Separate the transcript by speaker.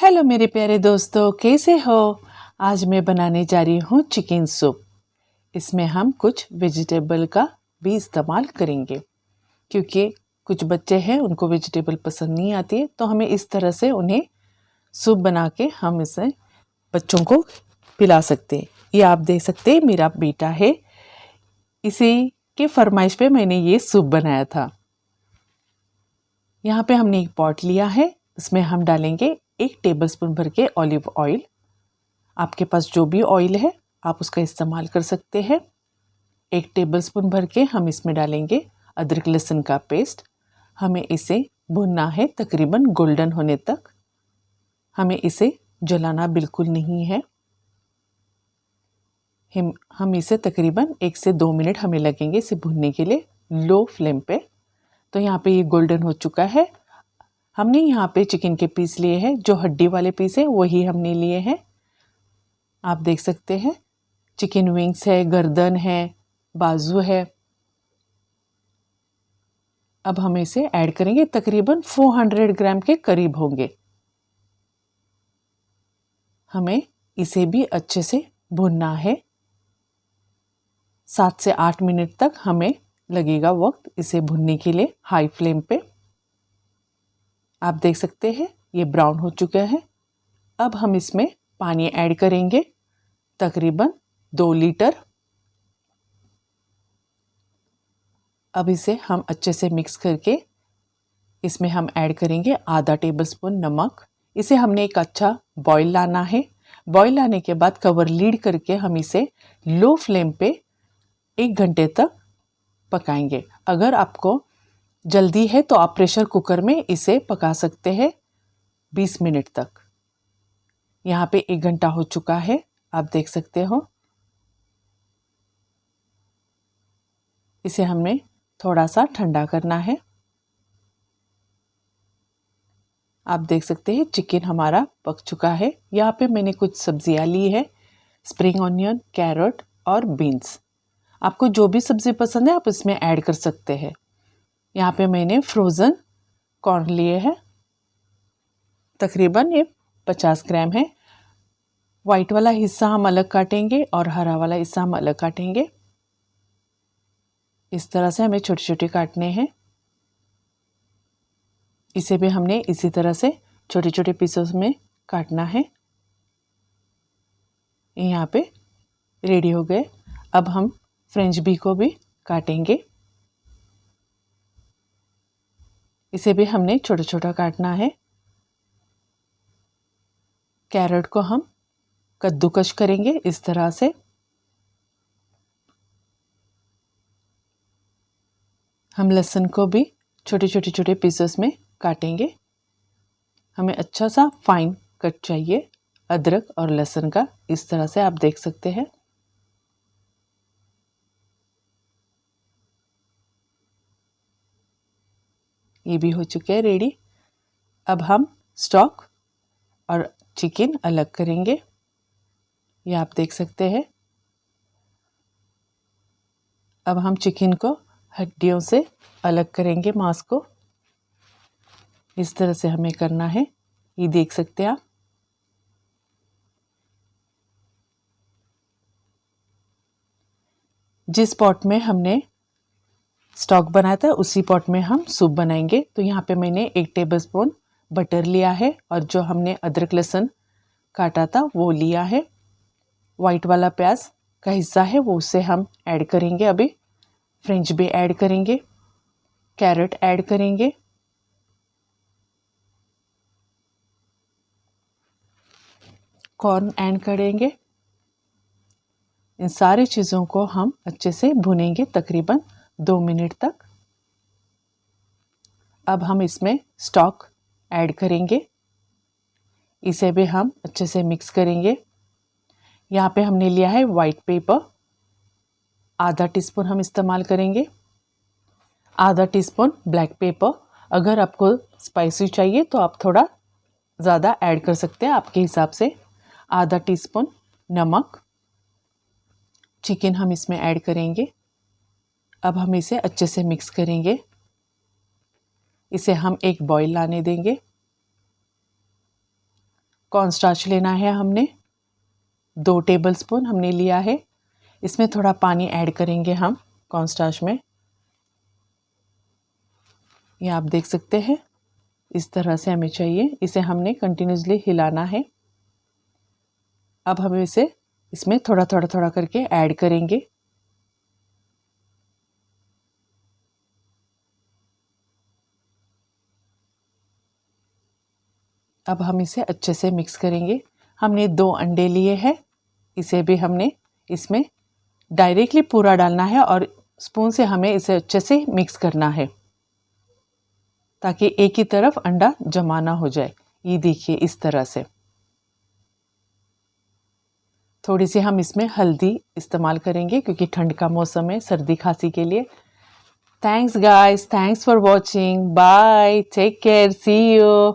Speaker 1: Hello मेरे प्यारे दोस्तों, कैसे हो। आज मैं बनाने जा रही हूँ चिकन सूप। इसमें हम कुछ वेजिटेबल का भी इस्तेमाल करेंगे क्योंकि कुछ बच्चे हैं उनको वेजिटेबल पसंद नहीं आती है, तो हमें इस तरह से उन्हें सूप बना के हम इसे बच्चों को पिला सकते हैं। ये आप देख सकते हैं मेरा बेटा है, इसी के फरमाइश पे मैंने ये सूप बनाया था। यहाँ पे हमने एक पॉट लिया है, इसमें हम डालेंगे 1 टेबलस्पून भर के ऑलिव ऑयल। आपके पास जो भी ऑयल है आप उसका इस्तेमाल कर सकते हैं। 1 टेबलस्पून भर के हम इसमें डालेंगे अदरक लहसुन का पेस्ट। हमें इसे भुनना है तकरीबन गोल्डन होने तक। हमें इसे जलाना बिल्कुल नहीं है। हम इसे तकरीबन 1 से 2 मिनट हमें लगेंगे इसे भुनने के लिए लो फ्लेम पे। तो यहाँ पे ये गोल्डन हो चुका है। हमने यहाँ पे चिकन के पीस लिए हैं, जो हड्डी वाले पीस है वही हमने लिए हैं। आप देख सकते हैं चिकन विंग्स है, गर्दन है, बाजू है। अब हम इसे ऐड करेंगे, तकरीबन 400 ग्राम के करीब होंगे। हमें इसे भी अच्छे से भूनना है। 7 से 8 मिनट तक हमें लगेगा वक्त इसे भूनने के लिए हाई फ्लेम पे। आप देख सकते हैं ये ब्राउन हो चुका है। अब हम इसमें पानी ऐड करेंगे, तकरीबन 2 लीटर। अब इसे हम अच्छे से मिक्स करके इसमें हम ऐड करेंगे आधा टेबलस्पून नमक। इसे हमने एक अच्छा बॉईल लाना है। बॉईल लाने के बाद कवर लीड करके हम इसे लो फ्लेम पे 1 घंटे तक पकाएंगे। अगर आपको जल्दी है तो आप प्रेशर कुकर में इसे पका सकते हैं 20 मिनट तक। यहाँ पे 1 घंटा हो चुका है, आप देख सकते हो। इसे हमें थोड़ा सा ठंडा करना है। आप देख सकते हैं चिकन हमारा पक चुका है। यहाँ पे मैंने कुछ सब्जियां ली है, स्प्रिंग ऑनियन, कैरेट और बीन्स। आपको जो भी सब्जी पसंद है आप इसमें ऐड कर सकते हैं। यहाँ पे मैंने फ्रोज़न कॉर्न लिए हैं, तकरीबन ये 50 ग्राम है। वाइट वाला हिस्सा हम अलग काटेंगे और हरा वाला हिस्सा हम अलग काटेंगे। इस तरह से हमें छोटे छोटे काटने हैं। इसे भी हमने इसी तरह से छोटे छोटे पीसों में काटना है। यहाँ पे रेडी हो गए। अब हम फ्रेंच बी को भी काटेंगे। इसे भी हमने छोटा छोटा काटना है। कैरेट को हम कद्दूकश करेंगे इस तरह से। हम लहसुन को भी छोटे छोटे छोटे पीसेस में काटेंगे। हमें अच्छा सा फाइन कट चाहिए अदरक और लहसुन का, इस तरह से आप देख सकते हैं। ये भी हो चुके हैं रेडी। अब हम स्टॉक और चिकन अलग करेंगे, ये आप देख सकते हैं। अब हम चिकन को हड्डियों से अलग करेंगे, मांस को इस तरह से हमें करना है। ये देख सकते हैं आप। जिस पॉट में हमने स्टॉक बनाया था उसी पॉट में हम सूप बनाएंगे। तो यहाँ पे मैंने 1 टेबलस्पून बटर लिया है और जो हमने अदरक लहसुन काटा था वो लिया है। वाइट वाला प्याज का हिस्सा है वो उसे हम ऐड करेंगे। अभी फ्रेंच भी ऐड करेंगे, कैरेट ऐड करेंगे, कॉर्न ऐड करेंगे। इन सारी चीज़ों को हम अच्छे से भुनेंगे तकरीबन 2 मिनट तक। अब हम इसमें स्टॉक ऐड करेंगे, इसे भी हम अच्छे से मिक्स करेंगे। यहाँ पे हमने लिया है वाइट पेपर, आधा टीस्पून हम इस्तेमाल करेंगे, आधा टीस्पून ब्लैक पेपर। अगर आपको स्पाइसी चाहिए तो आप थोड़ा ज़्यादा ऐड कर सकते हैं आपके हिसाब से। आधा टीस्पून नमक। चिकन हम इसमें ऐड करेंगे। अब हम इसे अच्छे से मिक्स करेंगे। इसे हम एक बॉईल लाने देंगे। कॉर्नस्टार्च लेना है हमने, 2 टेबलस्पून हमने लिया है। इसमें थोड़ा पानी ऐड करेंगे हम कॉर्नस्टार्च में। ये आप देख सकते हैं, इस तरह से हमें चाहिए। इसे हमने कंटिन्यूसली हिलाना है। अब हम इसे इसमें थोड़ा थोड़ा थोड़ा करके ऐड करेंगे। अब हम इसे अच्छे से मिक्स करेंगे। हमने 2 अंडे लिए हैं, इसे भी हमने इसमें डायरेक्टली पूरा डालना है और स्पून से हमें इसे अच्छे से मिक्स करना है ताकि एक ही तरफ अंडा जमा ना हो जाए। ये देखिए इस तरह से। थोड़ी सी हम इसमें हल्दी इस्तेमाल करेंगे क्योंकि ठंड का मौसम है, सर्दी खांसी के लिए। Thanks guys, thanks for watching, bye, take care, see you.